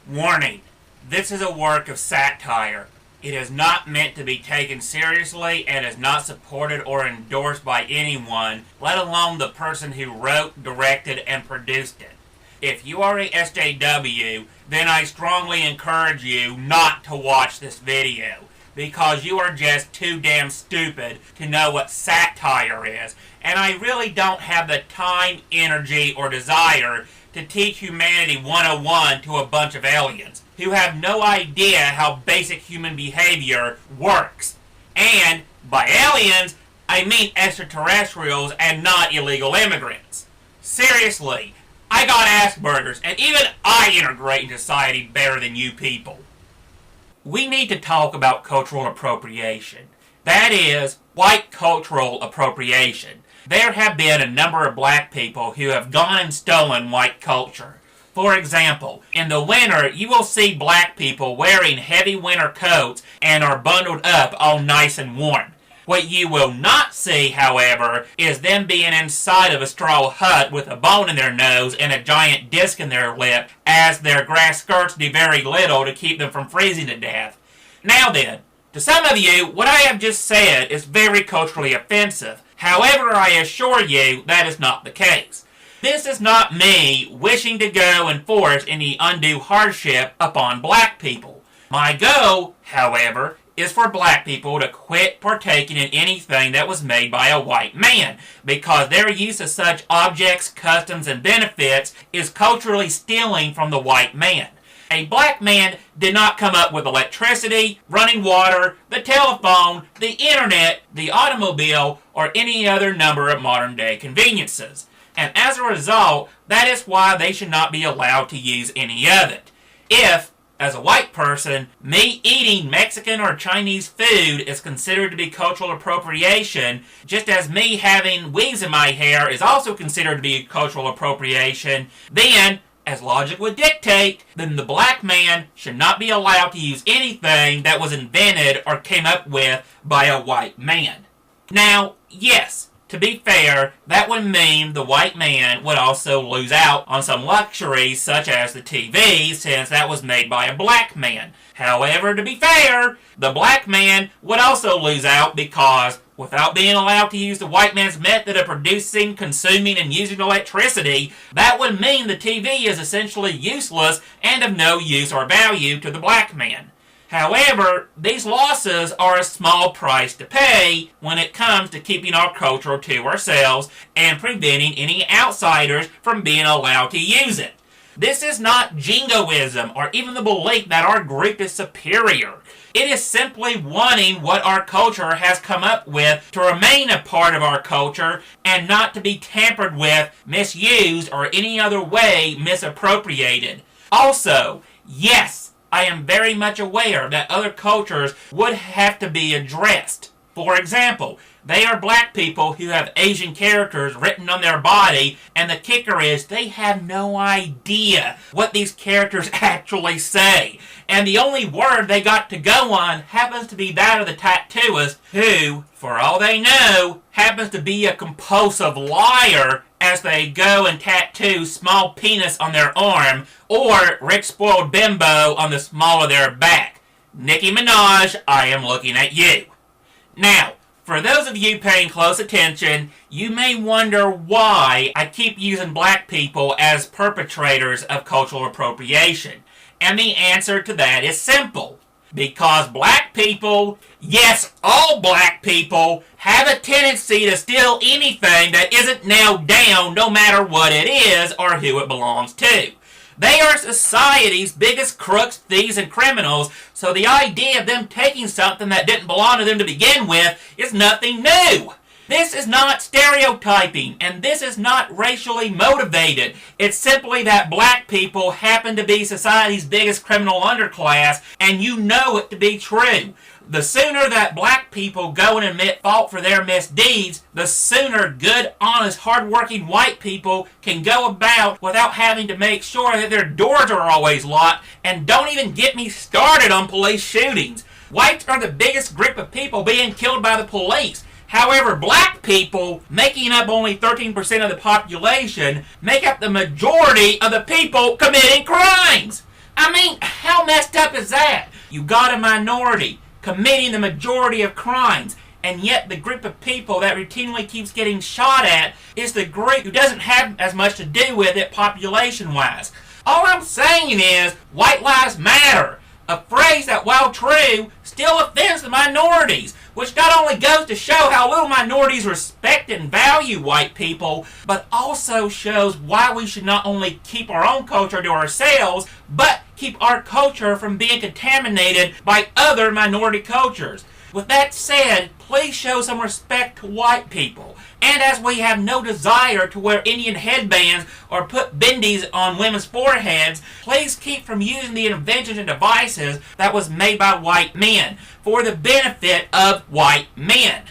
Warning: this is a work of satire. It is not meant to be taken seriously and is not supported or endorsed by anyone, let alone the person who wrote, directed, and produced it. If you are a SJW, then I strongly encourage you not to watch this video, because you are just too damn stupid to know what satire is, and I really don't have the time, energy, or desire to teach humanity 101 to a bunch of aliens who have no idea how basic human behavior works. And by aliens, I mean extraterrestrials and not illegal immigrants. Seriously, I got Asperger's, and even I integrate in society better than you people. We need to talk about cultural appropriation. That is, white cultural appropriation. There have been a number of black people who have gone and stolen white culture. For example, in the winter, you will see black people wearing heavy winter coats and are bundled up all nice and warm. What you will not see, however, is them being inside of a straw hut with a bone in their nose and a giant disc in their lip, as their grass skirts do very little to keep them from freezing to death. Now then, to some of you, what I have just said is very culturally offensive. However, I assure you that is not the case. This is not me wishing to go and force any undue hardship upon black people. My goal, however, is for black people to quit partaking in anything that was made by a white man, because their use of such objects, customs, and benefits is culturally stealing from the white man. A black man did not come up with electricity, running water, the telephone, the internet, the automobile, or any other number of modern-day conveniences. And as a result, that is why they should not be allowed to use any of it. If, as a white person, me eating Mexican or Chinese food is considered to be cultural appropriation, just as me having weaves in my hair is also considered to be cultural appropriation, then, as logic would dictate, then the black man should not be allowed to use anything that was invented or came up with by a white man. Now, yes, to be fair, that would mean the white man would also lose out on some luxuries such as the TV, since that was made by a black man. However, to be fair, the black man would also lose out because, without being allowed to use the white man's method of producing, consuming, and using electricity, that would mean the TV is essentially useless and of no use or value to the black man. However, these losses are a small price to pay when it comes to keeping our culture to ourselves and preventing any outsiders from being allowed to use it. This is not jingoism or even the belief that our group is superior. It is simply wanting what our culture has come up with to remain a part of our culture and not to be tampered with, misused, or any other way misappropriated. Also, yes, I am very much aware that other cultures would have to be addressed. For example, they are black people who have Asian characters written on their body, and the kicker is they have no idea what these characters actually say. And the only word they got to go on happens to be that of the tattooist, who, for all they know, happens to be a compulsive liar as they go and tattoo small penis on their arm or rich spoiled bimbo on the small of their back. Nicki Minaj, I am looking at you. Now, for those of you paying close attention, you may wonder why I keep using black people as perpetrators of cultural appropriation. And the answer to that is simple. Because black people, yes, all black people, have a tendency to steal anything that isn't nailed down, no matter what it is or who it belongs to. They are society's biggest crooks, thieves, and criminals, so the idea of them taking something that didn't belong to them to begin with is nothing new. This is not stereotyping, and this is not racially motivated. It's simply that black people happen to be society's biggest criminal underclass, and you know it to be true. The sooner that black people go and admit fault for their misdeeds, the sooner good, honest, hardworking white people can go about without having to make sure that their doors are always locked, and don't even get me started on police shootings. Whites are the biggest group of people being killed by the police. However, black people, making up only 13% of the population, make up the majority of the people committing crimes. I mean, how messed up is that? You got a minority committing the majority of crimes, and yet the group of people that routinely keeps getting shot at is the group who doesn't have as much to do with it population-wise. All I'm saying is, white lives matter. A phrase that, while true, still offends the minorities, which not only goes to show how little minorities respect and value white people, but also shows why we should not only keep our own culture to ourselves, but keep our culture from being contaminated by other minority cultures. With that said, please show some respect to white people. And as we have no desire to wear Indian headbands or put bindis on women's foreheads, please keep from using the inventions and devices that was made by white men for the benefit of white men.